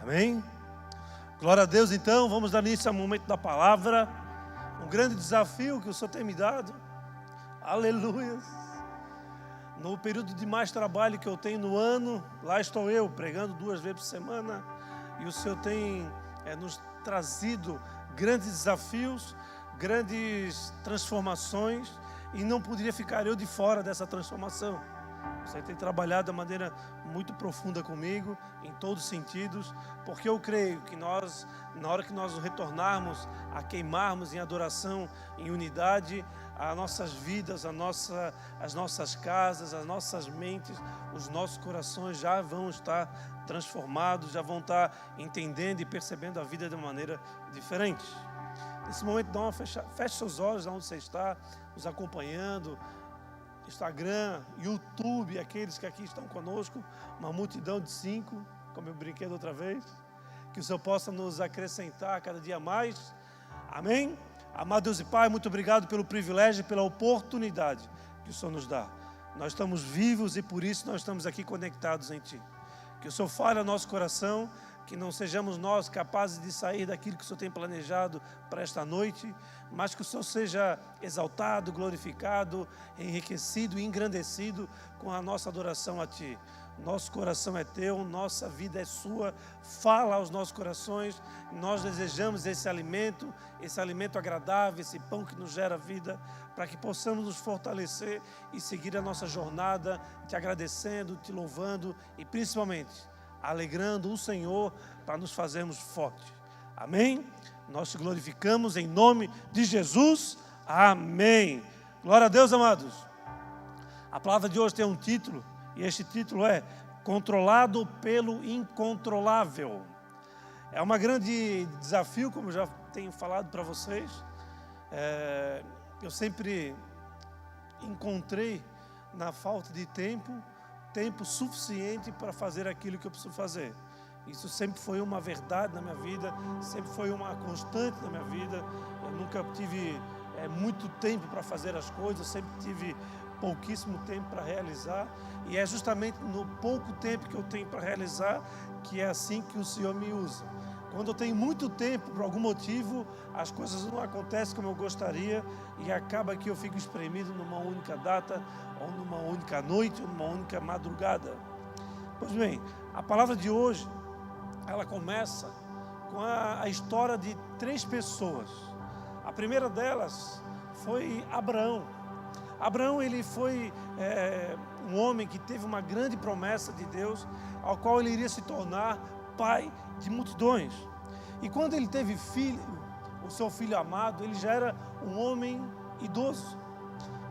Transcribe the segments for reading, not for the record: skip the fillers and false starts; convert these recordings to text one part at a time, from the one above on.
Amém? Glória a Deus, então, vamos dar início ao momento da palavra. Um grande desafio que o Senhor tem me dado. Aleluia. No período de mais trabalho que eu tenho no ano, lá estou eu, pregando 2 vezes por semana. E o Senhor tem nos trazido grandes desafios, grandes transformações. E não poderia ficar eu de fora dessa transformação. Você tem trabalhado de maneira muito profunda comigo, em todos os sentidos, porque eu creio que nós, na hora que nós retornarmos a queimarmos em adoração, em unidade, as nossas vidas, as nossas casas, as nossas mentes, os nossos corações já vão estar transformados, já vão estar entendendo e percebendo a vida de uma maneira diferente. Nesse momento, feche seus olhos onde você está, nos acompanhando, Instagram, YouTube, aqueles que aqui estão conosco, uma multidão de 5, como eu brinquei da outra vez, que o Senhor possa nos acrescentar cada dia mais, amém? Amado Deus e Pai, muito obrigado pelo privilégio e pela oportunidade que o Senhor nos dá. Nós estamos vivos e por isso nós estamos aqui conectados em Ti. Que o Senhor fale ao nosso coração, que não sejamos nós capazes de sair daquilo que o Senhor tem planejado para esta noite, mas que o Senhor seja exaltado, glorificado, enriquecido e engrandecido com a nossa adoração a Ti. Nosso coração é Teu, nossa vida é Sua, fala aos nossos corações, nós desejamos esse alimento agradável, esse pão que nos gera vida, para que possamos nos fortalecer e seguir a nossa jornada, Te agradecendo, Te louvando e principalmente alegrando o Senhor para nos fazermos fortes. Amém? Nós te glorificamos em nome de Jesus. Amém. Glória a Deus, amados. A palavra de hoje tem um título, e este título é Controlado pelo Incontrolável. É um grande desafio, como eu já tenho falado para vocês. Eu sempre encontrei na falta de tempo suficiente para fazer aquilo que eu preciso fazer. Isso sempre foi uma verdade na minha vida, sempre foi uma constante na minha vida. Eu nunca tive muito tempo para fazer as coisas, sempre tive pouquíssimo tempo para realizar, e é justamente no pouco tempo que eu tenho para realizar que é assim que o Senhor me usa. Quando eu tenho muito tempo, por algum motivo, as coisas não acontecem como eu gostaria e acaba que eu fico espremido numa única data, ou numa única noite, ou numa única madrugada. Pois bem, a palavra de hoje, ela começa com a história de 3 pessoas. A primeira delas foi Abraão. Abraão, ele foi um homem que teve uma grande promessa de Deus, ao qual ele iria se tornar pai de multidões. E quando ele teve filho, o seu filho amado, ele já era um homem idoso.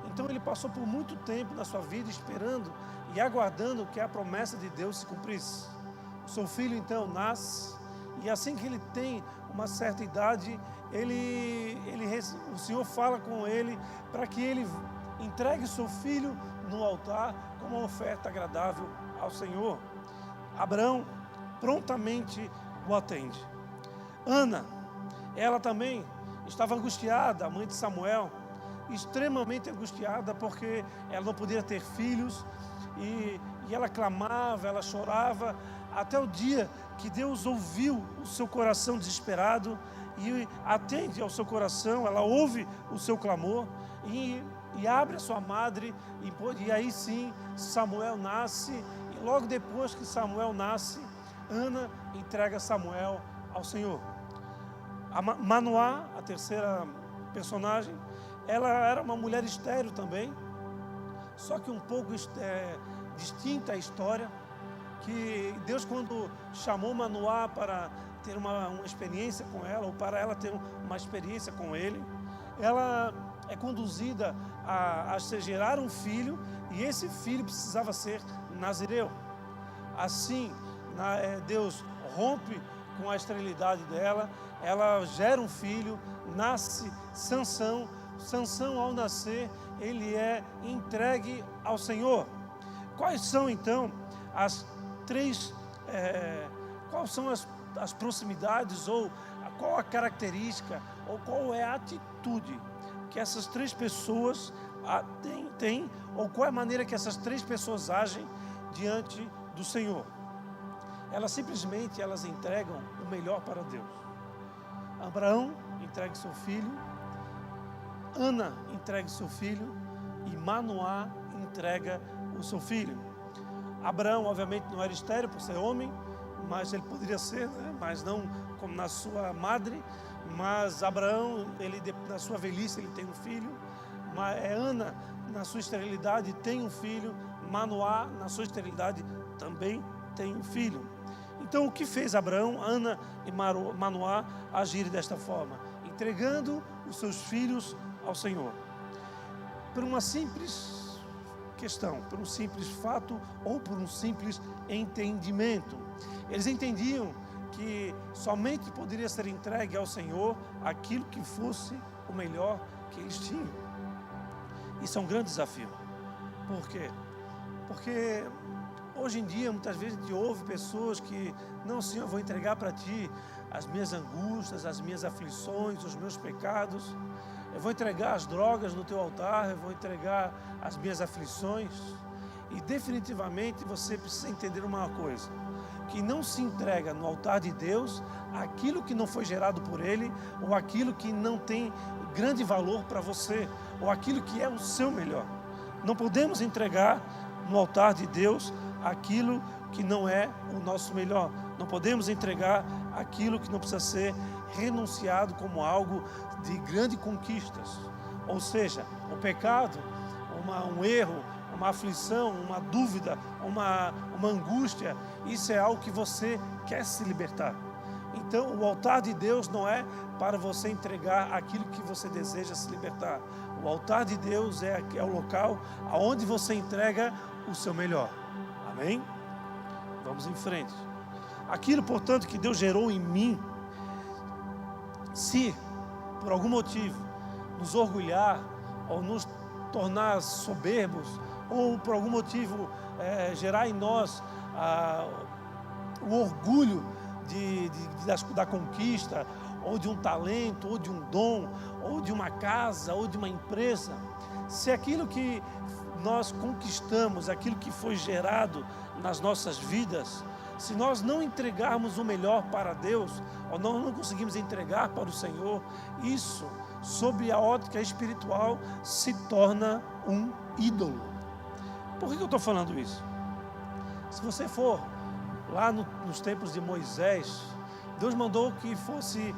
Então ele passou por muito tempo na sua vida esperando e aguardando que a promessa de Deus se cumprisse. O seu filho então nasce, e assim que ele tem uma certa idade, o Senhor fala com ele para que ele entregue o seu filho no altar como uma oferta agradável ao Senhor. Abraão prontamente o atende. Ana, ela também estava angustiada, a mãe de Samuel, extremamente angustiada porque ela não podia ter filhos, e ela clamava, ela chorava, até o dia que Deus ouviu o seu coração desesperado e atende ao seu coração. Ela ouve o seu clamor e abre a sua madre, e aí sim Samuel nasce, e logo depois que Samuel nasce, Ana entrega Samuel ao Senhor. A Manoá, a terceira personagem, ela era uma mulher estéril também, só que um pouco distinta a história, que Deus, quando chamou Manoá para ter uma experiência com ela, ou para ela ter uma experiência com ele, ela é conduzida a se gerar um filho, e esse filho precisava ser nazireu. Assim, Deus rompe com a esterilidade dela, ela gera um filho, nasce Sansão. Sansão, ao nascer, ele é entregue ao Senhor. Quais são então as 3, quais são as proximidades, ou qual a característica, ou qual é a atitude que essas 3 pessoas têm, ou qual é a maneira que essas 3 pessoas agem diante do Senhor? elas entregam o melhor para Deus. Abraão entrega seu filho, Ana entrega seu filho e Manoá entrega o seu filho. Abraão, obviamente, não era estéril por ser homem, mas ele poderia ser, né? Mas não como na sua madre. Mas Abraão, na sua velhice, ele tem um filho. Ana, na sua esterilidade, tem um filho. Manoá, na sua esterilidade, também tem um filho. Então, o que fez Abraão, Ana e Manoá agirem desta forma? Entregando os seus filhos ao Senhor. Por uma simples questão, por um simples fato ou por um simples entendimento. Eles entendiam que somente poderia ser entregue ao Senhor aquilo que fosse o melhor que eles tinham. Isso é um grande desafio. Por quê? Porque hoje em dia, muitas vezes, a gente ouve pessoas que, não, Senhor, eu vou entregar para Ti as minhas angústias, as minhas aflições, os meus pecados. Eu vou entregar as drogas no Teu altar, eu vou entregar as minhas aflições. E definitivamente você precisa entender uma coisa, que não se entrega no altar de Deus aquilo que não foi gerado por Ele, ou aquilo que não tem grande valor para você, ou aquilo que é o seu melhor. Não podemos entregar no altar de Deus aquilo que não é o nosso melhor. Não podemos entregar aquilo que não precisa ser renunciado como algo de grandes conquistas. Ou seja, o pecado, um erro, uma aflição, uma dúvida, uma angústia, isso é algo que você quer se libertar. Então, o altar de Deus não é para você entregar aquilo que você deseja se libertar. O altar de Deus é o local onde você entrega o seu melhor. Amém? Vamos em frente. Aquilo, portanto, que Deus gerou em mim, se por algum motivo nos orgulhar ou nos tornar soberbos, ou por algum motivo gerar em nós o orgulho da conquista, ou de um talento, ou de um dom, ou de uma casa, ou de uma empresa, se aquilo que nós conquistamos, aquilo que foi gerado nas nossas vidas, se nós não entregarmos o melhor para Deus, ou não conseguimos entregar para o Senhor, isso, sob a ótica espiritual, se torna um ídolo. Por que eu estou falando isso? Se você for lá nos tempos de Moisés, Deus mandou que fosse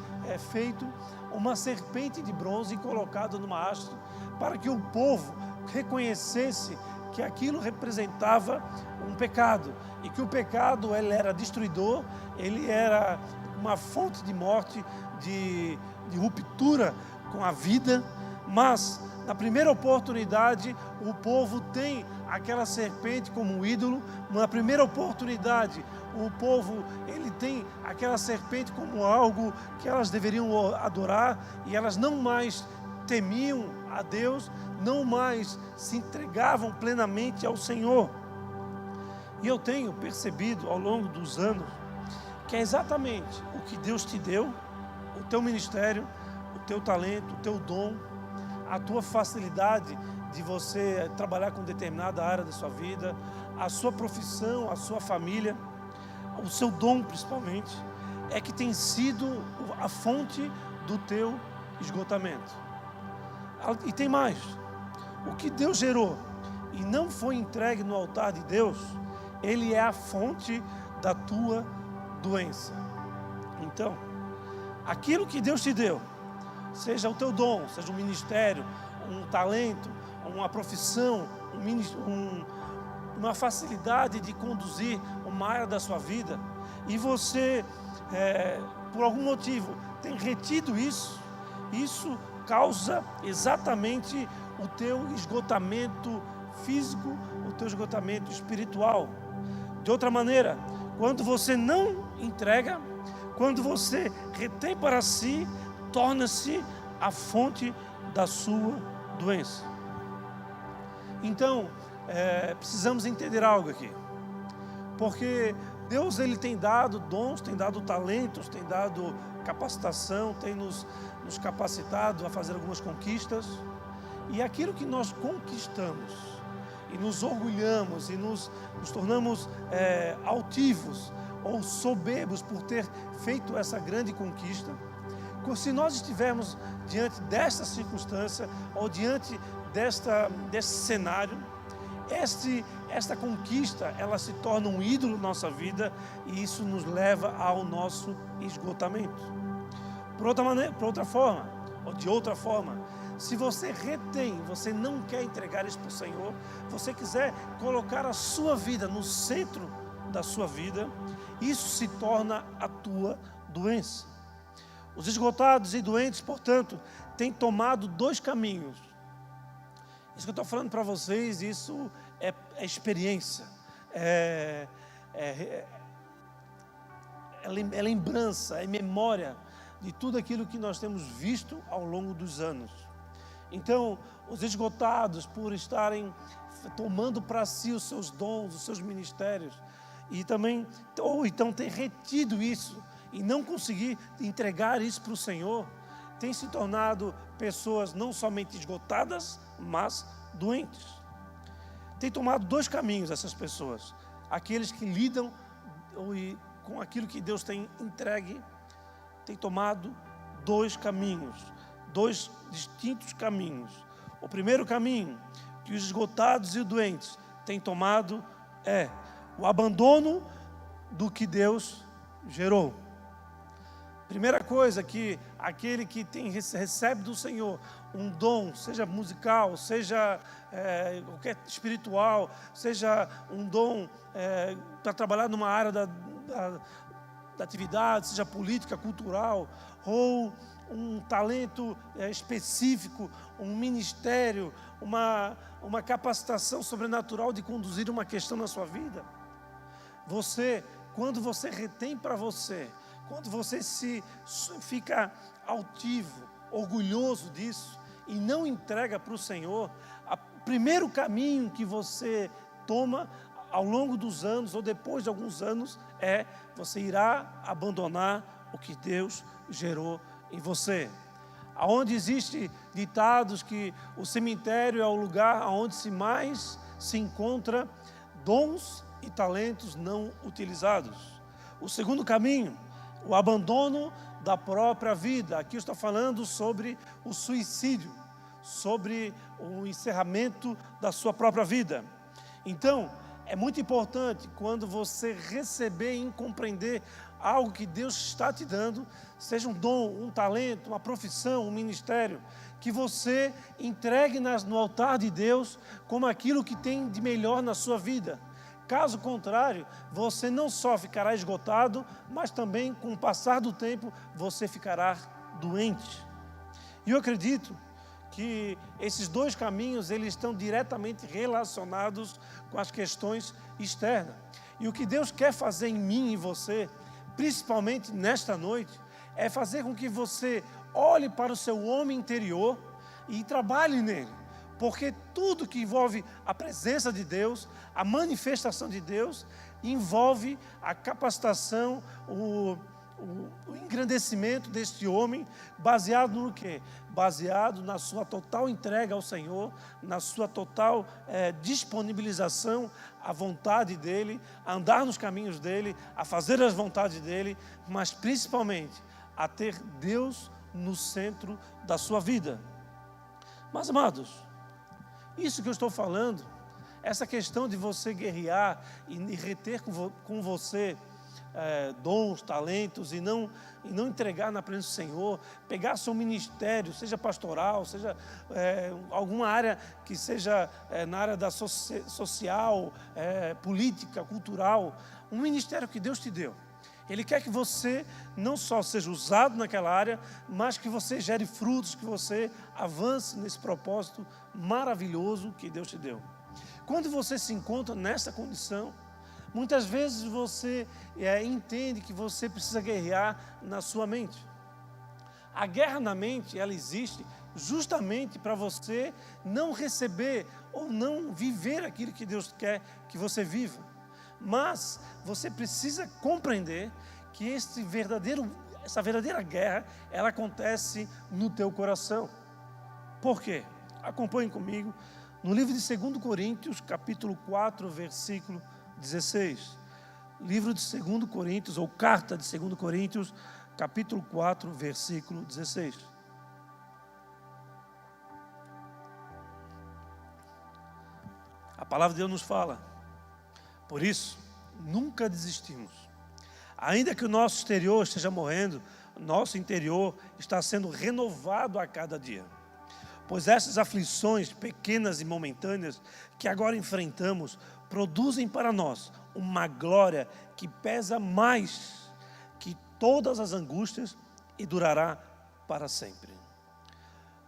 feito uma serpente de bronze colocada numa haste, para que o povo reconhecesse que aquilo representava um pecado, e que o pecado ele era destruidor, ele era uma fonte de morte, de ruptura com a vida. Mas na primeira oportunidade o povo tem aquela serpente como um ídolo. Na primeira oportunidade o povo ele tem aquela serpente como algo que elas deveriam adorar, e elas não mais temiam a Deus, não mais se entregavam plenamente ao Senhor. E eu tenho percebido ao longo dos anos que é exatamente o que Deus te deu, o teu ministério, o teu talento, o teu dom, a tua facilidade de você trabalhar com determinada área da sua vida, a sua profissão, a sua família, o seu dom principalmente, é que tem sido a fonte do teu esgotamento. E tem mais, o que Deus gerou e não foi entregue no altar de Deus, ele é a fonte da tua doença. Então, aquilo que Deus te deu, seja o teu dom, seja um ministério, um talento, uma profissão, uma facilidade de conduzir uma área da sua vida, e você, por algum motivo, tem retido isso causa exatamente o teu esgotamento físico, o teu esgotamento espiritual. De outra maneira, quando você não entrega, quando você retém para si, torna-se a fonte da sua doença. Então, precisamos entender algo aqui, porque Deus ele tem dado dons, tem dado talentos, tem dado capacitação, tem nos capacitado a fazer algumas conquistas, e aquilo que nós conquistamos e nos orgulhamos e nos tornamos altivos, ou soberbos por ter feito essa grande conquista. Se nós estivermos diante desta circunstância ou diante desse cenário, esta conquista, ela se torna um ídolo na nossa vida e isso nos leva ao nosso esgotamento. Por outra forma, ou de outra forma, se você retém, você não quer entregar isso para o Senhor, você quiser colocar a sua vida no centro da sua vida, isso se torna a tua doença. Os esgotados e doentes, portanto, têm tomado 2 caminhos. Isso que eu estou falando para vocês, isso é experiência, é lembrança, é memória de tudo aquilo que nós temos visto ao longo dos anos. Então, os esgotados por estarem tomando para si os seus dons, os seus ministérios, e também, ou então ter retido isso e não conseguir entregar isso para o Senhor, tem se tornado pessoas não somente esgotadas, mas doentes. Tem tomado 2 caminhos essas pessoas. Aqueles que lidam com aquilo que Deus tem entregue, tem tomado 2 caminhos, 2 distintos caminhos. O primeiro caminho que os esgotados e os doentes têm tomado é o abandono do que Deus gerou. Primeira coisa, que aquele que recebe do Senhor um dom, seja musical, seja qualquer espiritual, seja um dom para trabalhar numa área da atividade, seja política, cultural, ou um talento específico, um ministério, uma capacitação sobrenatural de conduzir uma questão na sua vida. Quando você retém para você, quando você fica altivo, orgulhoso disso e não entrega para o Senhor, o primeiro caminho que você toma ao longo dos anos ou depois de alguns anos você irá abandonar o que Deus gerou em você. Aonde existe ditados que o cemitério é o lugar onde mais se encontra dons e talentos não utilizados. O segundo caminho, o abandono da própria vida. Aqui eu estou falando sobre o suicídio, sobre o encerramento da sua própria vida. Então, é muito importante quando você receber e compreender algo que Deus está te dando, seja um dom, um talento, uma profissão, um ministério, que você entregue no altar de Deus como aquilo que tem de melhor na sua vida. Caso contrário, você não só ficará esgotado, mas também, com o passar do tempo, você ficará doente. E eu acredito que esses 2 caminhos, eles estão diretamente relacionados com as questões externas. E o que Deus quer fazer em mim e em você, principalmente nesta noite, é fazer com que você olhe para o seu homem interior e trabalhe nele. Porque tudo que envolve a presença de Deus, a manifestação de Deus, envolve a capacitação, o engrandecimento deste homem, baseado no quê? Baseado na sua total entrega ao Senhor, na sua total disponibilização à vontade dEle, a andar nos caminhos dEle, a fazer as vontades dEle, mas principalmente a ter Deus no centro da sua vida. Mas, amados, isso que eu estou falando, essa questão de você guerrear e reter com você dons, talentos e não entregar na presença do Senhor, pegar seu ministério, seja pastoral, seja alguma área que seja na área da social, política, cultural, um ministério que Deus te deu. Ele quer que você não só seja usado naquela área, mas que você gere frutos, que você avance nesse propósito maravilhoso que Deus te deu. Quando você se encontra nessa condição, muitas vezes você entende que você precisa guerrear na sua mente. A guerra na mente, ela existe justamente para você não receber ou não viver aquilo que Deus quer que você viva. Mas você precisa compreender que essa verdadeira guerra, ela acontece no teu coração. Por quê? Acompanhe comigo no livro de 2 Coríntios, capítulo 4, versículo 16. livro de 2 Coríntios, ou carta de 2 Coríntios, capítulo 4, versículo 16. A palavra de Deus nos fala: por isso, nunca desistimos. Ainda que o nosso exterior esteja morrendo, nosso interior está sendo renovado a cada dia. Pois essas aflições pequenas e momentâneas que agora enfrentamos produzem para nós uma glória que pesa mais que todas as angústias e durará para sempre.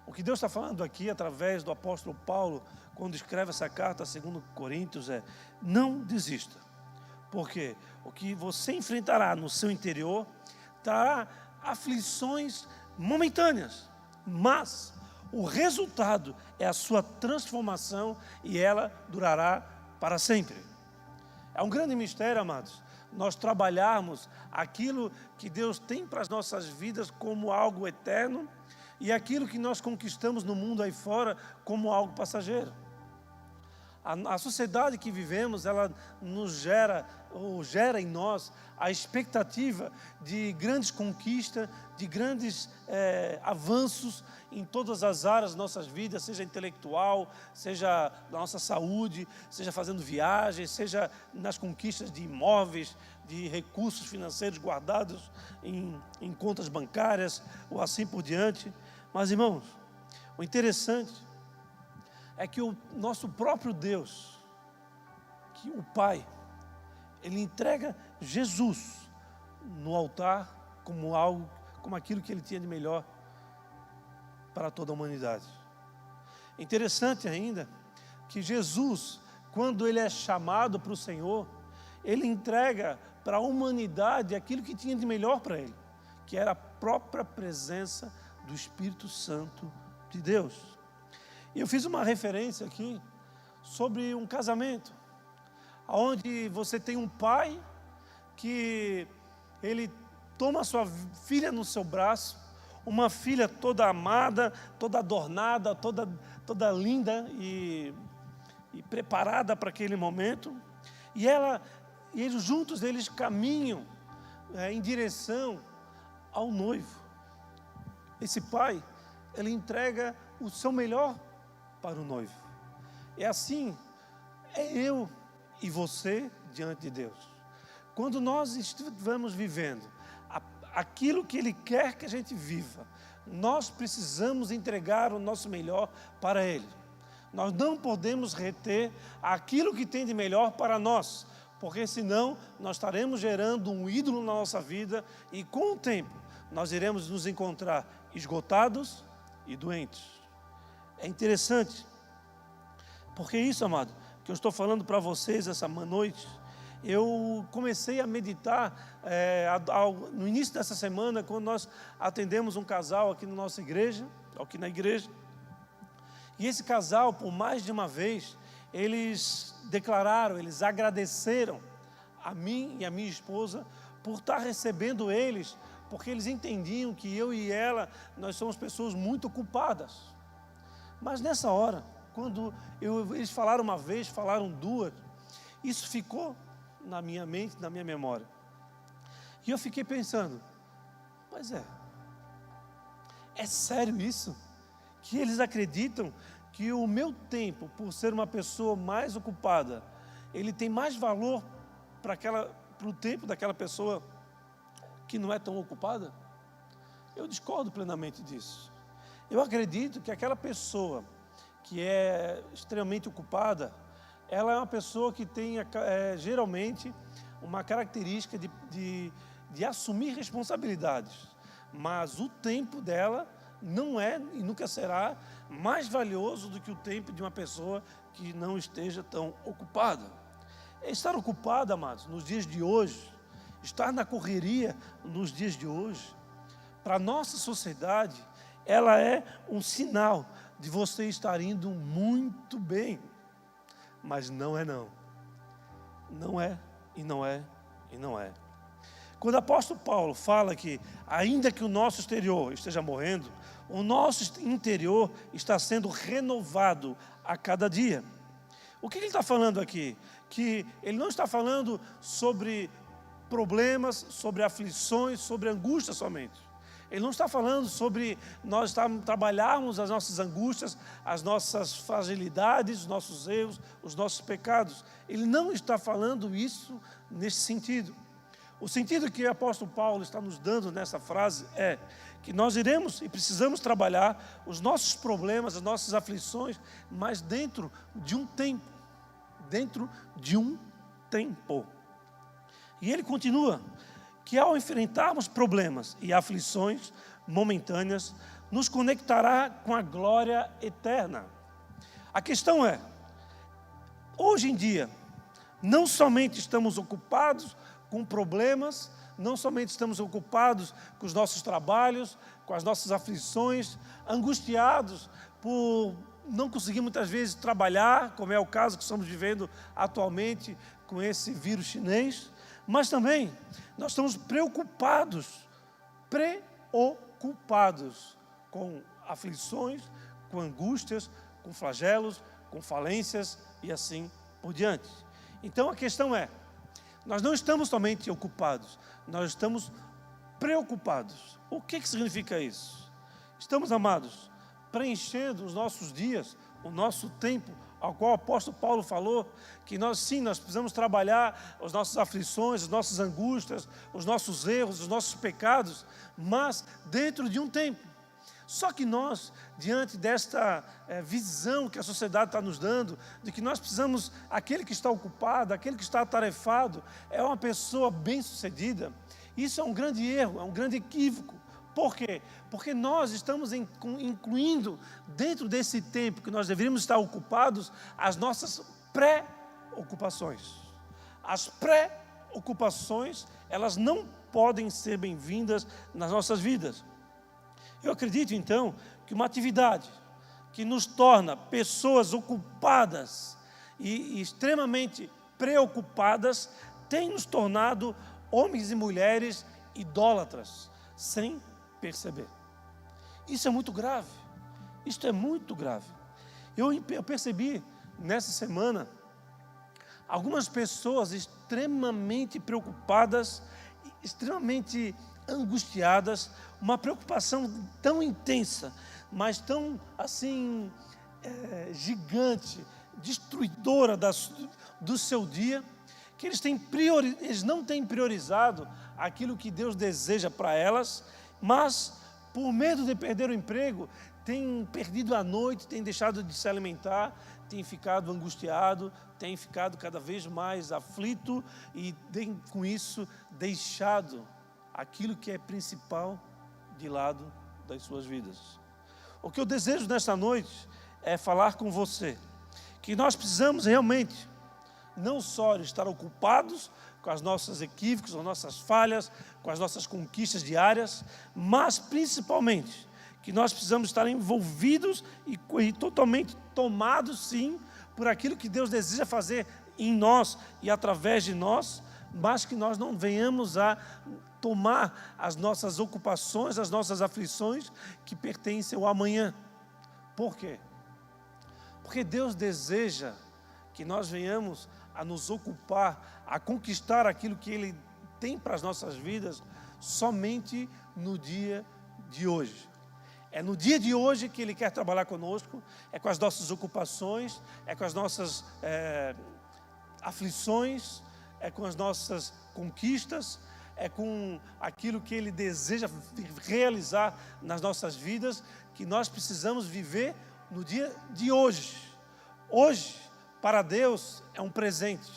O que Deus está falando aqui através do apóstolo Paulo, quando escreve essa carta a 2 Coríntios, é: não desista, porque o que você enfrentará no seu interior trará aflições momentâneas, mas o resultado é a sua transformação e ela durará para sempre. É um grande mistério, amados, nós trabalharmos aquilo que Deus tem para as nossas vidas como algo eterno e aquilo que nós conquistamos no mundo aí fora como algo passageiro. A sociedade que vivemos, ela nos gera, ou gera em nós, a expectativa de grandes conquistas, de grandes avanços em todas as áreas das nossas vidas, seja intelectual, seja na nossa saúde, seja fazendo viagens, seja nas conquistas de imóveis, de recursos financeiros guardados em contas bancárias, ou assim por diante. Mas, irmãos, o interessante é que o nosso próprio Deus, que o Pai, Ele entrega Jesus no altar como aquilo que Ele tinha de melhor para toda a humanidade. Interessante ainda que Jesus, quando Ele é chamado para o Senhor, Ele entrega para a humanidade aquilo que tinha de melhor para Ele, que era a própria presença do Espírito Santo de Deus. E eu fiz uma referência aqui sobre um casamento, onde você tem um pai que ele toma a sua filha no seu braço, uma filha toda amada, toda adornada, toda linda e preparada para aquele momento, e eles juntos caminham em direção ao noivo. Esse pai, ele entrega o seu melhor para o noivo. É assim, é eu e você diante de Deus. Quando nós estivermos vivendo aquilo que Ele quer que a gente viva, nós precisamos entregar o nosso melhor para Ele. Nós não podemos reter aquilo que tem de melhor para nós, porque senão nós estaremos gerando um ídolo na nossa vida e com o tempo nós iremos nos encontrar esgotados e doentes. É interessante, porque isso, amado, que eu estou falando para vocês essa noite, eu comecei a meditar no início dessa semana, quando nós atendemos um casal aqui na nossa igreja, aqui na igreja, e esse casal, por mais de uma vez, eles agradeceram a mim e a minha esposa por estar recebendo eles, porque eles entendiam que eu e ela, nós somos pessoas muito ocupadas. Mas nessa hora, quando eles falaram uma vez, falaram duas, isso ficou na minha mente, na minha memória. E eu fiquei pensando, mas é sério isso? Que eles acreditam que o meu tempo, por ser uma pessoa mais ocupada, ele tem mais valor para o tempo daquela pessoa que não é tão ocupada? Eu discordo plenamente disso. Eu acredito que aquela pessoa que é extremamente ocupada, ela é uma pessoa que tem geralmente uma característica de assumir responsabilidades, mas o tempo dela não é e nunca será mais valioso do que o tempo de uma pessoa que não esteja tão ocupada. Estar ocupada, amados, nos dias de hoje, estar na correria nos dias de hoje, para a nossa sociedade, ela é um sinal de você estar indo muito bem, mas não é não. Não é, e não é, e não é. Quando o apóstolo Paulo fala que, ainda que o nosso exterior esteja morrendo, o nosso interior está sendo renovado a cada dia. O que ele está falando aqui? que ele não está falando sobre problemas, sobre aflições, sobre angústia somente. Ele não está falando sobre nós trabalharmos as nossas angústias, as nossas fragilidades, os nossos erros, os nossos pecados. Ele não está falando isso nesse sentido. O sentido que o apóstolo Paulo está nos dando nessa frase é que nós iremos e precisamos trabalhar os nossos problemas, as nossas aflições, mas dentro de um tempo. Dentro de um tempo. E ele continua que ao enfrentarmos problemas e aflições momentâneas, nos conectará com a glória eterna. A questão é, hoje em dia, não somente estamos ocupados com problemas, não somente estamos ocupados com os nossos trabalhos, com as nossas aflições, angustiados por não conseguir muitas vezes trabalhar, como é o caso que estamos vivendo atualmente com esse vírus chinês, mas também nós estamos preocupados com aflições, com angústias, com flagelos, com falências e assim por diante. Então a questão é, nós não estamos somente ocupados, nós estamos preocupados. O que significa isso? Estamos, amados, preenchendo os nossos dias, o nosso tempo, ao qual o apóstolo Paulo falou, que nós precisamos trabalhar as nossas aflições, as nossas angústias, os nossos erros, os nossos pecados, mas dentro de um tempo. Só que nós, diante desta visão que a sociedade está nos dando, de que nós precisamos, aquele que está ocupado, aquele que está atarefado, é uma pessoa bem-sucedida, isso é um grande erro, é um grande equívoco. Por quê? Porque nós estamos incluindo dentro desse tempo que nós deveríamos estar ocupados as nossas pré-ocupações. As pré-ocupações, elas não podem ser bem-vindas nas nossas vidas. Eu acredito então que uma atividade que nos torna pessoas ocupadas e extremamente preocupadas tem nos tornado homens e mulheres idólatras, sem perceber. Isso é muito grave. Isto é muito grave. Eu percebi nessa semana algumas pessoas extremamente preocupadas, extremamente angustiadas, uma preocupação tão intensa, mas tão assim gigante, destruidora do seu dia, que eles não têm priorizado aquilo que Deus deseja para elas, mas por medo de perder o emprego, têm perdido a noite, têm deixado de se alimentar, têm ficado angustiado, têm ficado cada vez mais aflito e têm com isso deixado aquilo que é principal de lado das suas vidas. O que eu desejo nesta noite é falar com você que nós precisamos realmente não só estar ocupados com as nossas equívocos, com as nossas falhas, com as nossas conquistas diárias, mas principalmente que nós precisamos estar envolvidos e totalmente tomados, sim, por aquilo que Deus deseja fazer em nós e através de nós, mas que nós não venhamos a tomar as nossas ocupações, as nossas aflições que pertencem ao amanhã. Por quê? Porque Deus deseja que nós venhamos a nos ocupar, a conquistar aquilo que Ele tem para as nossas vidas somente no dia de hoje. É no dia de hoje que Ele quer trabalhar conosco, é com as nossas ocupações, é com as nossas aflições, é com as nossas conquistas, é com aquilo que Ele deseja realizar nas nossas vidas, que nós precisamos viver no dia de hoje. Hoje, para Deus, é um presente.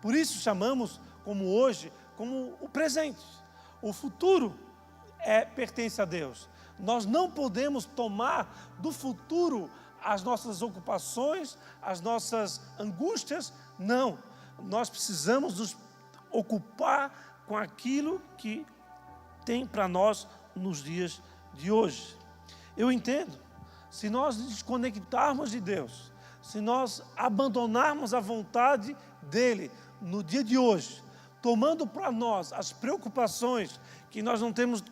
Por isso chamamos como hoje, como o presente. O futuro pertence a Deus. Nós não podemos tomar do futuro as nossas ocupações, as nossas angústias. Não. Nós precisamos nos ocupar com aquilo que tem para nós nos dias de hoje. Eu entendo, se nós nos desconectarmos de Deus, se nós abandonarmos a vontade dEle no dia de hoje, tomando para nós as preocupações que nós não temos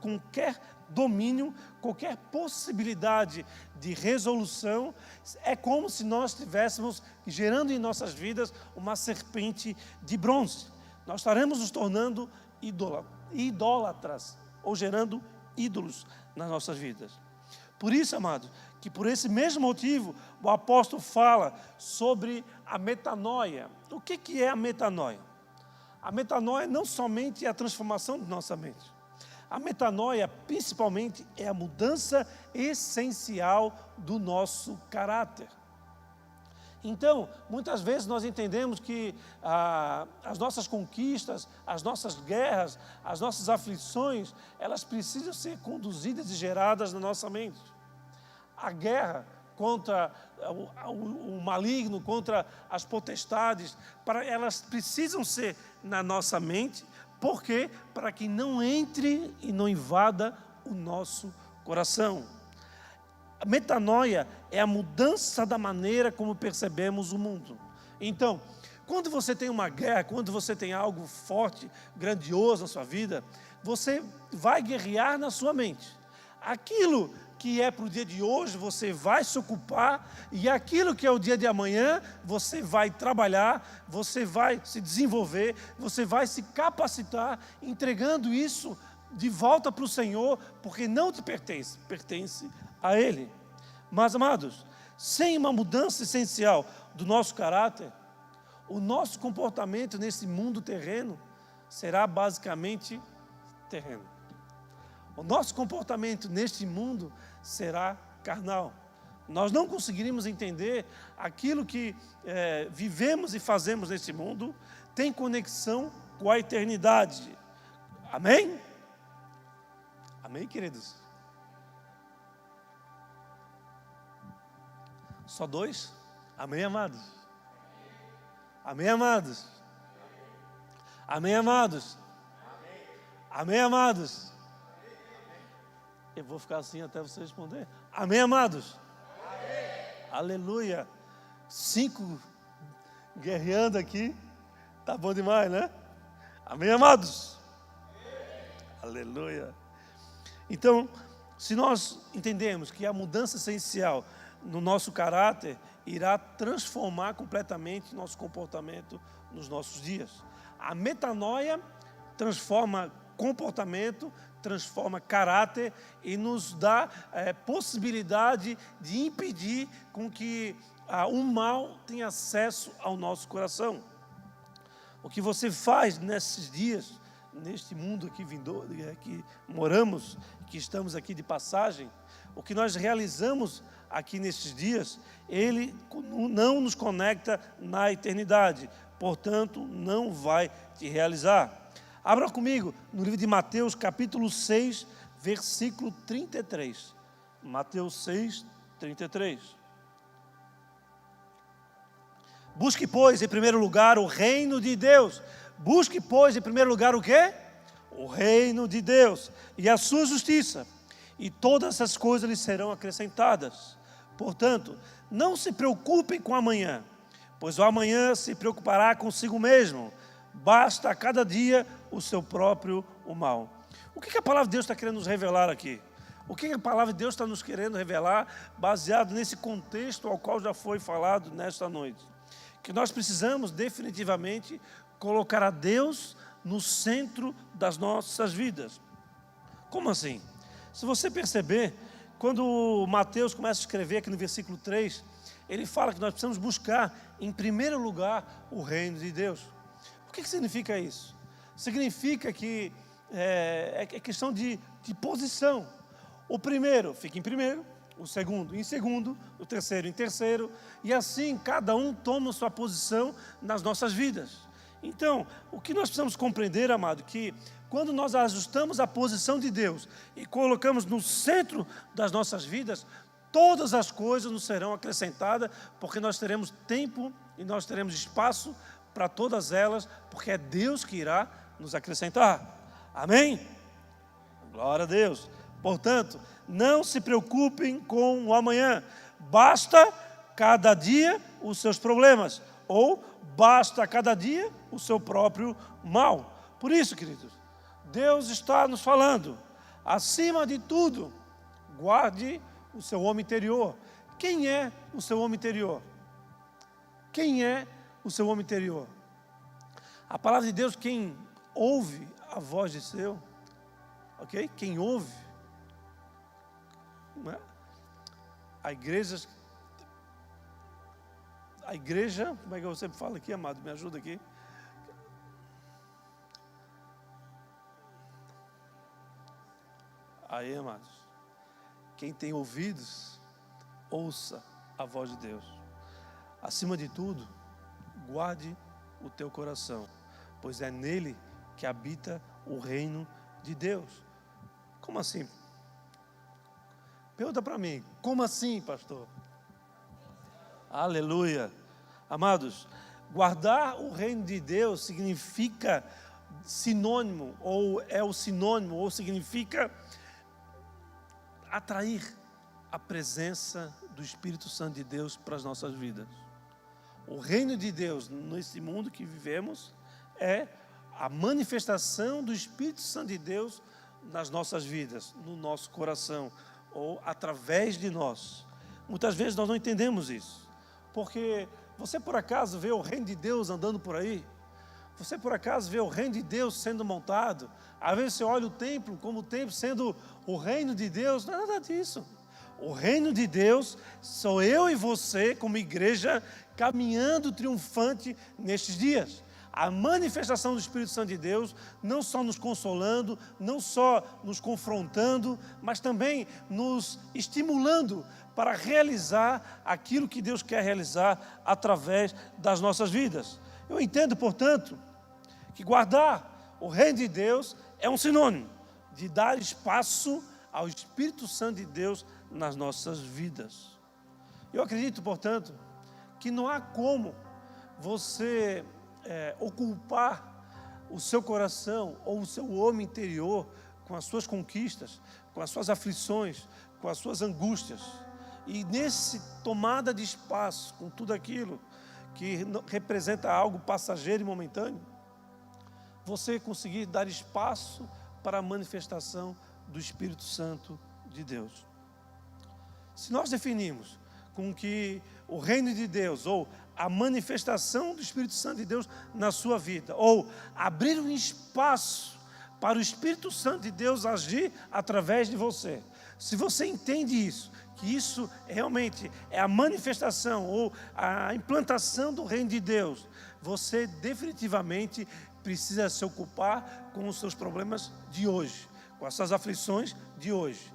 qualquer domínio, qualquer possibilidade de resolução. É como se nós estivéssemos gerando em nossas vidas uma serpente de bronze. Nós estaremos nos tornando idólatras, ou gerando ídolos nas nossas vidas. Por isso, amados, que por esse mesmo motivo, o apóstolo fala sobre a metanoia. O que é a metanoia? A metanoia não somente é a transformação de nossa mente. A metanoia, principalmente, é a mudança essencial do nosso caráter. Então, muitas vezes nós entendemos que as nossas conquistas, as nossas guerras, as nossas aflições, elas precisam ser conduzidas e geradas na nossa mente. A guerra contra o maligno, contra as potestades, elas precisam ser na nossa mente. Por quê? Para que não entre e não invada o nosso coração. A metanoia é a mudança da maneira como percebemos o mundo. Então, quando você tem uma guerra, quando você tem algo forte, grandioso na sua vida, você vai guerrear na sua mente. Aquilo que é para o dia de hoje, você vai se ocupar, e aquilo que é o dia de amanhã, você vai trabalhar, você vai se desenvolver, você vai se capacitar, entregando isso de volta para o Senhor, porque não te pertence, pertence a Ele. Mas, amados, sem uma mudança essencial do nosso caráter, o nosso comportamento nesse mundo terreno será basicamente terreno. O nosso comportamento neste mundo será carnal. Nós não conseguiremos entender aquilo que vivemos e fazemos neste mundo tem conexão com a eternidade. Amém? Amém, queridos? Só dois? Amém, amados? Amém, amados? Amém, amados? Amém, amados? Eu vou ficar assim até você responder. Amém, amados? Amém. Aleluia. 5 guerreando aqui. Tá bom demais, né? Amém, amados? Amém. Aleluia. Então, se nós entendemos que a mudança essencial no nosso caráter irá transformar completamente nosso comportamento nos nossos dias. A metanoia transforma comportamento, transforma caráter e nos dá possibilidade de impedir com que o mal tenha acesso ao nosso coração. O que você faz nesses dias, neste mundo aqui que moramos, que estamos aqui de passagem, o que nós realizamos aqui nesses dias, ele não nos conecta na eternidade, portanto, não vai te realizar. Abra comigo no livro de Mateus, capítulo 6, versículo 33. Mateus 6, 33. Busque, pois, em primeiro lugar o reino de Deus. Busque, pois, em primeiro lugar o quê? O reino de Deus e a sua justiça. E todas essas coisas lhes serão acrescentadas. Portanto, não se preocupem com o amanhã, pois o amanhã se preocupará consigo mesmo. Basta a cada dia o seu próprio mal. O que a palavra de Deus está querendo nos revelar aqui? O que a palavra de Deus está nos querendo revelar, baseado nesse contexto ao qual já foi falado nesta noite? Que nós precisamos definitivamente colocar a Deus no centro das nossas vidas. Como assim? Se você perceber, quando Mateus começa a escrever aqui no versículo 3, ele fala que nós precisamos buscar em primeiro lugar o reino de Deus. O que significa isso? Significa que é questão de posição. O primeiro fica em primeiro, o segundo em segundo, o terceiro em terceiro, e assim cada um toma sua posição nas nossas vidas. Então, o que nós precisamos compreender, amado, que quando nós ajustamos a posição de Deus e colocamos no centro das nossas vidas, todas as coisas nos serão acrescentadas, porque nós teremos tempo e nós teremos espaço para todas elas, porque é Deus que irá nos acrescentar. Amém? Glória a Deus. Portanto, não se preocupem com o amanhã. Basta cada dia os seus problemas, ou basta cada dia o seu próprio mal. Por isso, queridos, Deus está nos falando, acima de tudo, guarde o seu homem interior. Quem é o seu homem interior? Quem é o seu homem interior? A palavra de Deus, quem ouve a voz de seu, ok? Quem ouve, não é? A igreja, como é que eu sempre falo aqui, amado? Me ajuda aqui. Aí, amados, quem tem ouvidos, ouça a voz de Deus. Acima de tudo, guarde o teu coração, pois é nele que habita o reino de Deus. Como assim? Pergunta para mim, como assim, pastor? Aleluia. Amados, guardar o reino de Deus significa sinônimo, ou é o sinônimo, ou significa atrair a presença do Espírito Santo de Deus para as nossas vidas. O reino de Deus, nesse mundo que vivemos, é a manifestação do Espírito Santo de Deus nas nossas vidas, no nosso coração, ou através de nós. Muitas vezes nós não entendemos isso, porque você por acaso vê o reino de Deus andando por aí? Você por acaso vê o reino de Deus sendo montado? Às vezes você olha o templo como o templo sendo o reino de Deus. Não é nada disso. O reino de Deus sou eu e você como igreja caminhando triunfante nestes dias. A manifestação do Espírito Santo de Deus, não só nos consolando, não só nos confrontando, mas também nos estimulando para realizar aquilo que Deus quer realizar através das nossas vidas. Eu entendo, portanto, que guardar o reino de Deus é um sinônimo de dar espaço ao Espírito Santo de Deus nas nossas vidas. Eu acredito, portanto, que não há como você ocupar o seu coração ou o seu homem interior com as suas conquistas, com as suas aflições, com as suas angústias. E nesse tomada de espaço, com tudo aquilo que representa algo passageiro e momentâneo, você conseguir dar espaço para a manifestação do Espírito Santo de Deus. Se nós definimos com que o reino de Deus, ou a manifestação do Espírito Santo de Deus na sua vida, ou abrir um espaço para o Espírito Santo de Deus agir através de você, se você entende isso, que isso realmente é a manifestação ou a implantação do reino de Deus, você definitivamente precisa se ocupar com os seus problemas de hoje, com as suas aflições de hoje.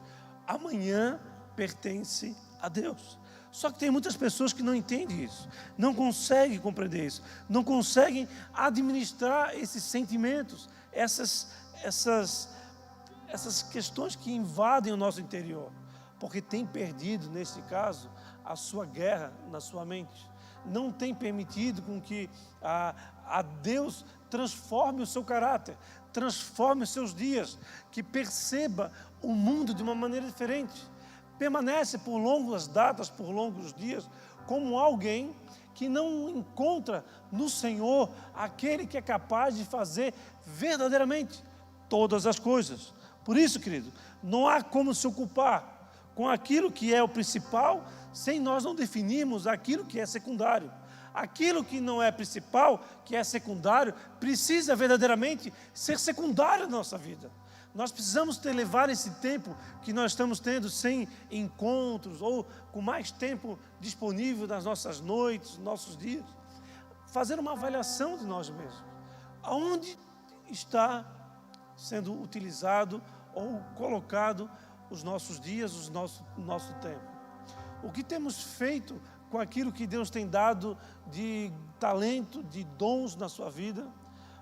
Amanhã pertence a Deus. Só que tem muitas pessoas que não entendem isso, não conseguem compreender isso, não conseguem administrar esses sentimentos, essas questões que invadem o nosso interior, porque tem perdido, nesse caso, a sua guerra na sua mente. Não tem permitido com que a Deus transforme o seu caráter, transforme os seus dias, que perceba o mundo de uma maneira diferente. Permanece por longas datas, por longos dias, como alguém que não encontra no Senhor aquele que é capaz de fazer verdadeiramente todas as coisas. Por isso, querido, não há como se ocupar com aquilo que é o principal, sem nós não definirmos aquilo que é secundário. Aquilo que não é principal, que é secundário, precisa verdadeiramente ser secundário na nossa vida. Nós precisamos levar esse tempo que nós estamos tendo sem encontros, ou com mais tempo disponível nas nossas noites, nos nossos dias, fazer uma avaliação de nós mesmos. Aonde está sendo utilizado ou colocado os nossos dias, o nosso tempo? O que temos feito com aquilo que Deus tem dado de talento, de dons na sua vida?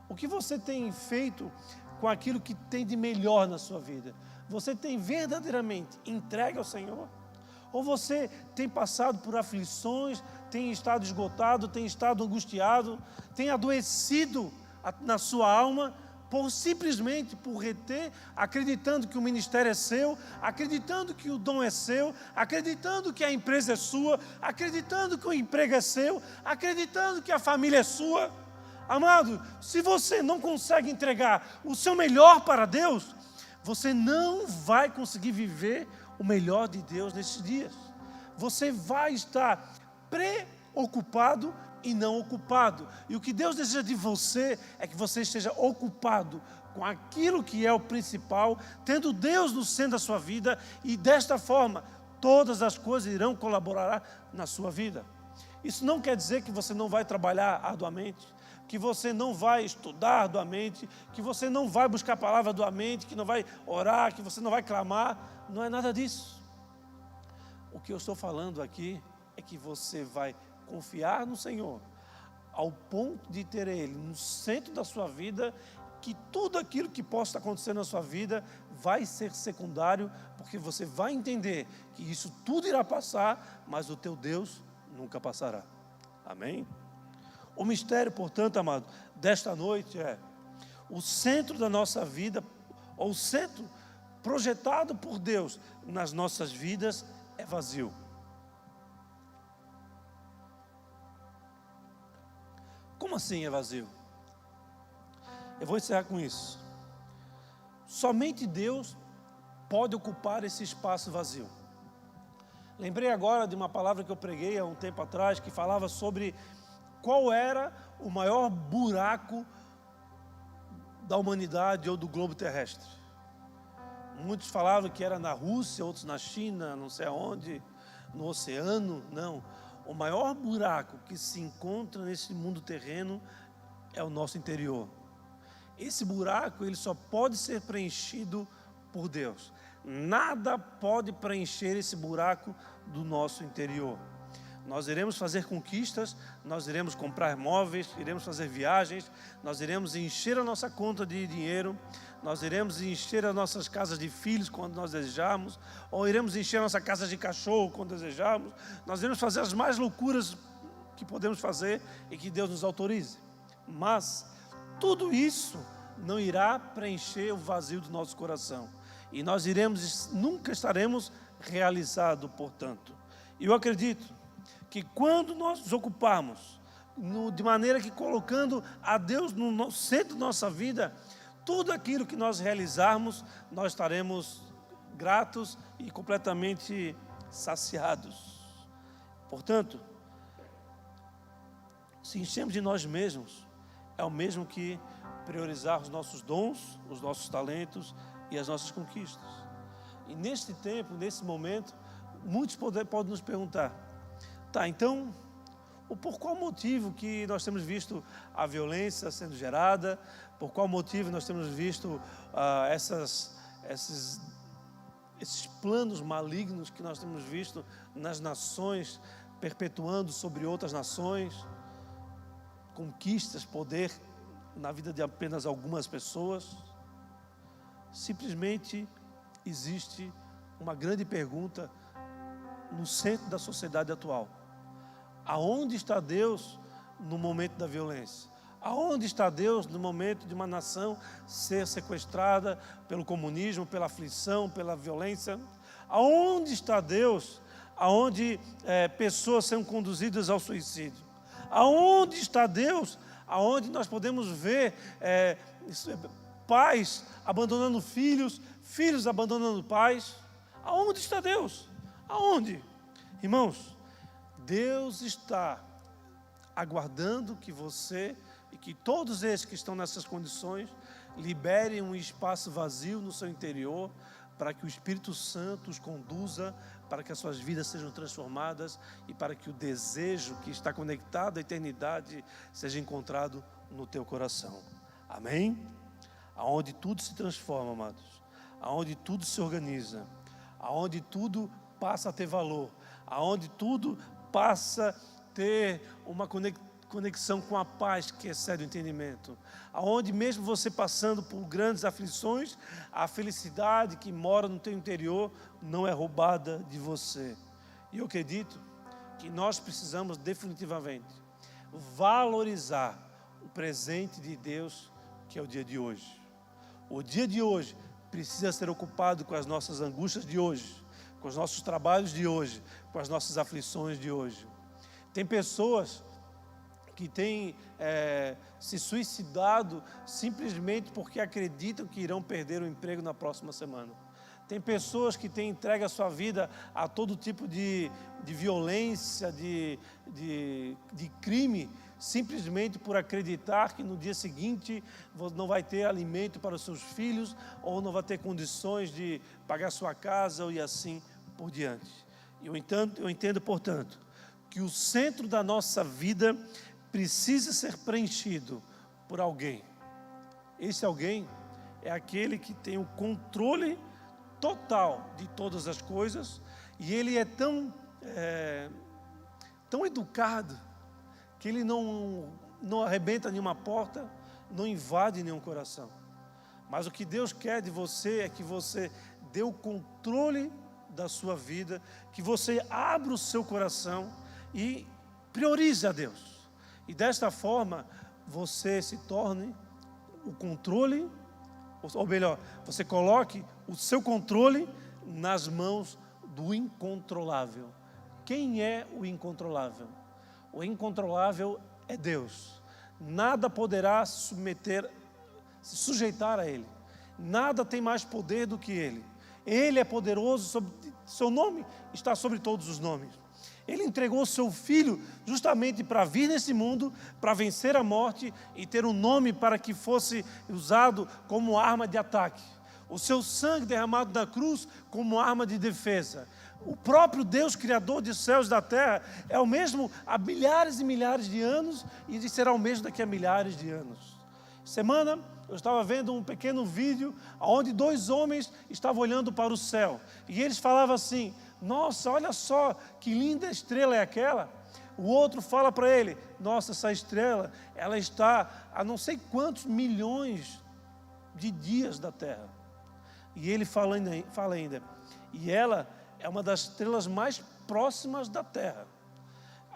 O que você tem feito com aquilo que tem de melhor na sua vida? Você tem verdadeiramente entregue ao Senhor? Ou você tem passado por aflições, tem estado esgotado, tem estado angustiado, tem adoecido na sua alma, simplesmente por reter, acreditando que o ministério é seu, acreditando que o dom é seu, acreditando que a empresa é sua, acreditando que o emprego é seu, acreditando que a família é sua? Amado, se você não consegue entregar o seu melhor para Deus, você não vai conseguir viver o melhor de Deus nesses dias. Você vai estar preocupado e não ocupado. E o que Deus deseja de você é que você esteja ocupado com aquilo que é o principal, tendo Deus no centro da sua vida, e desta forma todas as coisas irão colaborar na sua vida. Isso não quer dizer que você não vai trabalhar arduamente, que você não vai estudar arduamente, que você não vai buscar a palavra arduamente, que não vai orar, que você não vai clamar. Não é nada disso. O que eu estou falando aqui é que você vai confiar no Senhor ao ponto de ter Ele no centro da sua vida, que tudo aquilo que possa acontecer na sua vida vai ser secundário, porque você vai entender que isso tudo irá passar, mas o teu Deus nunca passará. Amém? O mistério, portanto, amado, desta noite é o centro da nossa vida, ou o centro projetado por Deus nas nossas vidas é vazio. Como assim é vazio? Eu vou encerrar com isso. Somente Deus pode ocupar esse espaço vazio. Lembrei agora de uma palavra que eu preguei há um tempo atrás, que falava sobre qual era o maior buraco da humanidade ou do globo terrestre. Muitos falavam que era na Rússia, outros na China, não sei aonde, no oceano. Não, o maior buraco que se encontra nesse mundo terreno é o nosso interior. Esse buraco, ele só pode ser preenchido por Deus. Nada pode preencher esse buraco do nosso interior. Nós iremos fazer conquistas, nós iremos comprar móveis, iremos fazer viagens, nós iremos encher a nossa conta de dinheiro, nós iremos encher as nossas casas de filhos quando nós desejarmos, ou iremos encher a nossa casa de cachorro quando desejarmos. Nós iremos fazer as mais loucuras que podemos fazer e que Deus nos autorize. Mas tudo isso não irá preencher o vazio do nosso coração. E nós nunca estaremos realizados, portanto. E eu acredito que quando nós nos ocuparmos, de maneira que colocando a Deus no centro da nossa vida, tudo aquilo que nós realizarmos, nós estaremos gratos e completamente saciados. Portanto, se enchemos de nós mesmos, é o mesmo que priorizar os nossos dons, os nossos talentos e as nossas conquistas. E neste tempo, nesse momento, muitos podem nos perguntar: tá, então, por qual motivo que nós temos visto a violência sendo gerada? Por qual motivo nós temos visto esses planos malignos que nós temos visto nas nações, perpetuando sobre outras nações, conquistas, poder na vida de apenas algumas pessoas? Simplesmente existe uma grande pergunta no centro da sociedade atual: aonde está Deus no momento da violência? Aonde está Deus no momento de uma nação ser sequestrada pelo comunismo, pela aflição, pela violência? Aonde está Deus aonde pessoas são conduzidas ao suicídio? Aonde está Deus aonde nós podemos ver pais abandonando filhos, filhos abandonando pais? Aonde está Deus? Aonde? Irmãos, Deus está aguardando que você e que todos esses que estão nessas condições liberem um espaço vazio no seu interior, para que o Espírito Santo os conduza, para que as suas vidas sejam transformadas e para que o desejo que está conectado à eternidade seja encontrado no teu coração. Amém? Aonde tudo se transforma, amados, aonde tudo se organiza, aonde tudo passa a ter valor, aonde tudo passa a ter uma conexão com a paz que excede o entendimento, aonde mesmo você passando por grandes aflições, a felicidade que mora no teu interior não é roubada de você. E eu acredito que nós precisamos definitivamente valorizar o presente de Deus, que é o dia de hoje. O dia de hoje precisa ser ocupado com as nossas angústias de hoje, com os nossos trabalhos de hoje, com as nossas aflições de hoje. Tem pessoas que têm se suicidado simplesmente porque acreditam que irão perder o emprego na próxima semana. Tem pessoas que têm entregue a sua vida a todo tipo de violência, de crime, simplesmente por acreditar que no dia seguinte não vai ter alimento para os seus filhos, ou não vai ter condições de pagar sua casa, e assim por diante. Eu entendo, portanto, que o centro da nossa vida precisa ser preenchido por alguém. Esse alguém é aquele que tem o controle total de todas as coisas, e ele é tão educado que ele não arrebenta nenhuma porta, não invade nenhum coração. Mas o que Deus quer de você é que você dê o controle da sua vida, que você abra o seu coração e priorize a Deus. E desta forma, você se torne o controle, ou melhor, você coloque o seu controle nas mãos do incontrolável. Quem é o incontrolável? O incontrolável é Deus. Nada poderá se sujeitar a Ele. Nada tem mais poder do que Ele. Ele é poderoso, seu nome está sobre todos os nomes. Ele entregou o seu Filho justamente para vir nesse mundo, para vencer a morte e ter um nome para que fosse usado como arma de ataque. O seu sangue derramado na cruz como arma de defesa. O próprio Deus, Criador dos céus e da terra, é o mesmo há milhares e milhares de anos e será o mesmo daqui a milhares de anos. Semana, eu estava vendo um pequeno vídeo onde 2 homens estavam olhando para o céu. E eles falavam assim: nossa, olha só que linda estrela é aquela. O outro fala para ele: nossa, essa estrela, ela está a não sei quantos milhões de dias da terra. E ele fala ainda, e ela é uma das estrelas mais próximas da terra.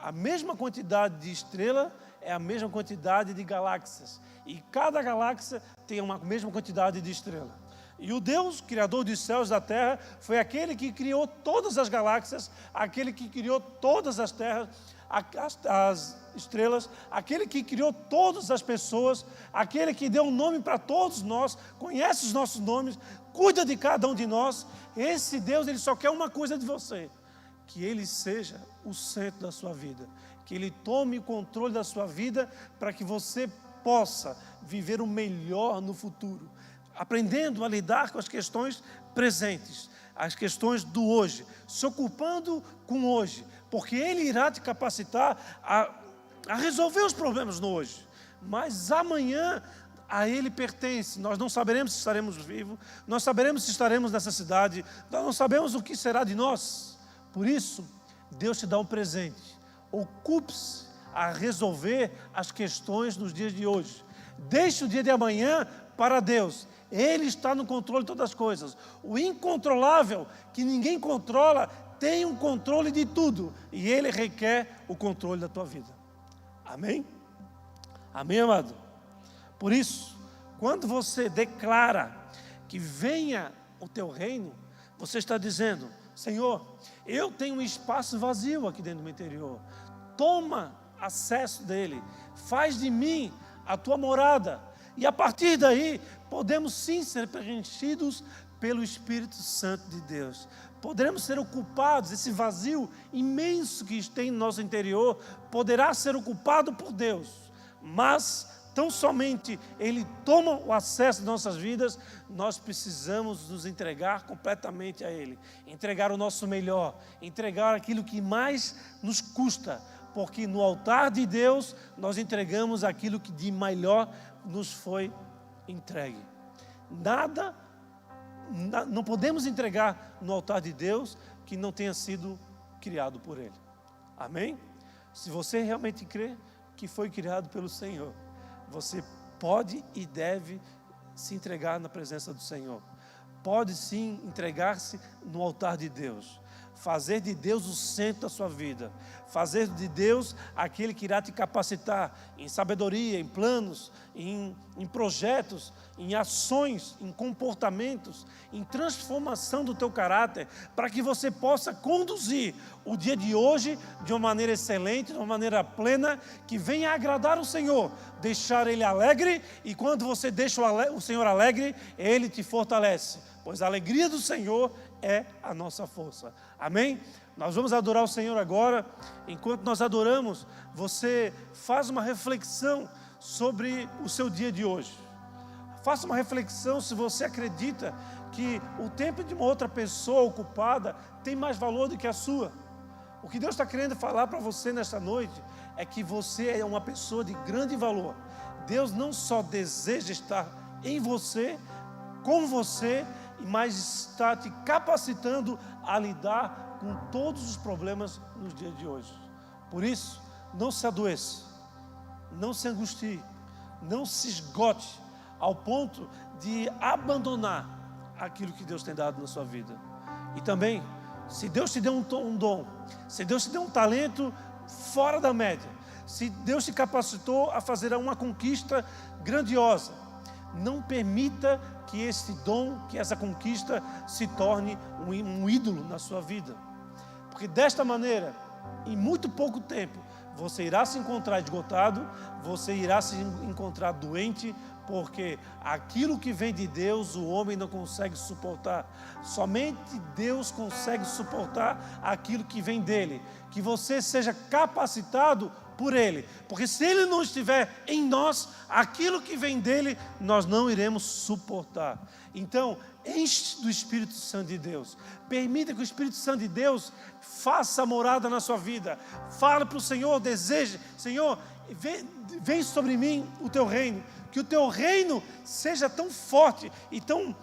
A mesma quantidade de estrela é a mesma quantidade de galáxias. E cada galáxia tem uma mesma quantidade de estrela. E o Deus, Criador dos céus e da terra, foi aquele que criou todas as galáxias, aquele que criou todas as terras, as estrelas, aquele que criou todas as pessoas, aquele que deu um nome para todos nós, conhece os nossos nomes, cuida de cada um de nós. Esse Deus, Ele só quer uma coisa de você: que Ele seja o centro da sua vida, que Ele tome o controle da sua vida, para que você possa viver o melhor no futuro, aprendendo a lidar com as questões presentes, as questões do hoje, se ocupando com hoje, porque Ele irá te capacitar a resolver os problemas no hoje. Mas amanhã a Ele pertence. Nós não saberemos se estaremos vivos, nós saberemos se estaremos nessa cidade, nós não sabemos o que será de nós. Por isso, Deus te dá um presente. Ocupe-se a resolver as questões nos dias de hoje. Deixe o dia de amanhã para Deus. Ele está no controle de todas as coisas. O incontrolável, que ninguém controla, tem um controle de tudo. E Ele requer o controle da tua vida. Amém? Amém, amado? Por isso, quando você declara que venha o teu reino, você está dizendo: Senhor, eu tenho um espaço vazio aqui dentro do meu interior. Toma acesso dele. Faz de mim a tua morada. E a partir daí, podemos sim ser preenchidos pelo Espírito Santo de Deus. Poderemos ser ocupados, esse vazio imenso que tem no nosso interior, poderá ser ocupado por Deus. Mas, tão somente Ele toma o acesso de nossas vidas, nós precisamos nos entregar completamente a Ele. Entregar o nosso melhor, entregar aquilo que mais nos custa, porque no altar de Deus nós entregamos aquilo que de melhor nos foi entregue. Não podemos entregar no altar de Deus que não tenha sido criado por Ele. Amém? Se você realmente crê que foi criado pelo Senhor, você pode e deve se entregar na presença do Senhor. Pode sim entregar-se no altar de Deus. fazer de Deus o centro da sua vida, fazer de Deus aquele que irá te capacitar em sabedoria, em planos, em projetos, em ações, em comportamentos, em transformação do teu caráter, para que você possa conduzir o dia de hoje de uma maneira excelente, de uma maneira plena, que venha agradar o Senhor, deixar Ele alegre, e quando você deixa o Senhor alegre, Ele te fortalece, pois a alegria do Senhor é a nossa força. Amém? Nós vamos adorar o Senhor agora. Enquanto nós adoramos, você faz uma reflexão sobre o seu dia de hoje. Faça uma reflexão se você acredita que o tempo de uma outra pessoa ocupada tem mais valor do que a sua. O que Deus está querendo falar para você nesta noite é que você é uma pessoa de grande valor. Deus não só deseja estar em você, com você, mas está te capacitando a lidar com todos os problemas nos dias de hoje. Por isso, não se adoeça, não se angustie, não se esgote ao ponto de abandonar aquilo que Deus tem dado na sua vida. E também, se Deus te deu um dom, se Deus te deu um talento fora da média, se Deus te capacitou a fazer uma conquista grandiosa, não permita que esse dom, que essa conquista se torne um ídolo na sua vida. Porque desta maneira, em muito pouco tempo, você irá se encontrar esgotado, você irá se encontrar doente, porque aquilo que vem de Deus, o homem não consegue suportar. Somente Deus consegue suportar aquilo que vem dele. Que você seja capacitado por Ele, porque se Ele não estiver em nós, aquilo que vem dEle, nós não iremos suportar. Então, enche do Espírito Santo de Deus, permita que o Espírito Santo de Deus faça morada na sua vida. Fala para o Senhor, deseje: Senhor, vem sobre mim o Teu reino, que o Teu reino seja tão forte e tão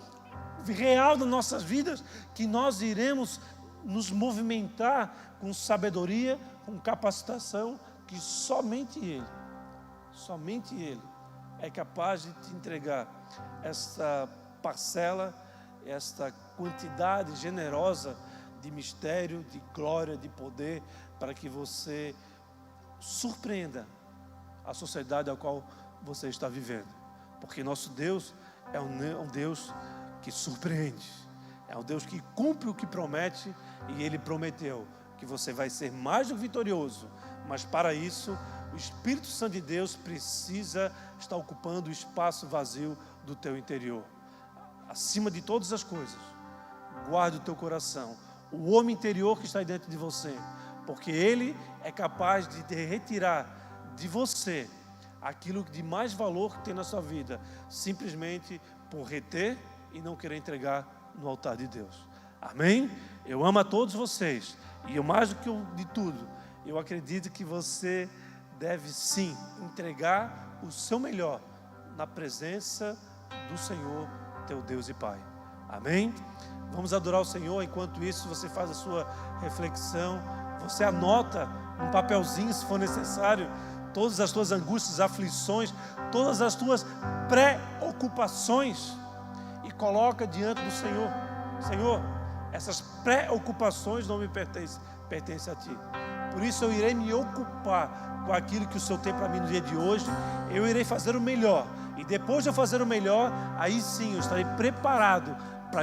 real nas nossas vidas, que nós iremos nos movimentar com sabedoria, com capacitação, que somente Ele é capaz de te entregar esta parcela, esta quantidade generosa de mistério, de glória, de poder, para que você surpreenda a sociedade a qual você está vivendo. Porque nosso Deus é um Deus que surpreende, é um Deus que cumpre o que promete, e Ele prometeu que você vai ser mais do que vitorioso. Mas para isso, o Espírito Santo de Deus precisa estar ocupando o espaço vazio do teu interior. Acima de todas as coisas, guarde o teu coração, o homem interior que está aí dentro de você, porque Ele é capaz de retirar de você aquilo de mais valor que tem na sua vida, simplesmente por reter e não querer entregar no altar de Deus. Amém? Eu amo a todos vocês, e eu, mais do que de tudo, eu acredito que você deve sim entregar o seu melhor na presença do Senhor, teu Deus e Pai. Amém? Vamos adorar o Senhor. Enquanto isso, você faz a sua reflexão, você anota um papelzinho, se for necessário, todas as tuas angústias, aflições, todas as tuas preocupações, e coloca diante do Senhor. Senhor, essas preocupações não me pertencem a Ti. Por isso eu irei me ocupar com aquilo que o Senhor tem para mim no dia de hoje. Eu irei fazer o melhor. E depois de eu fazer o melhor, aí sim eu estarei preparado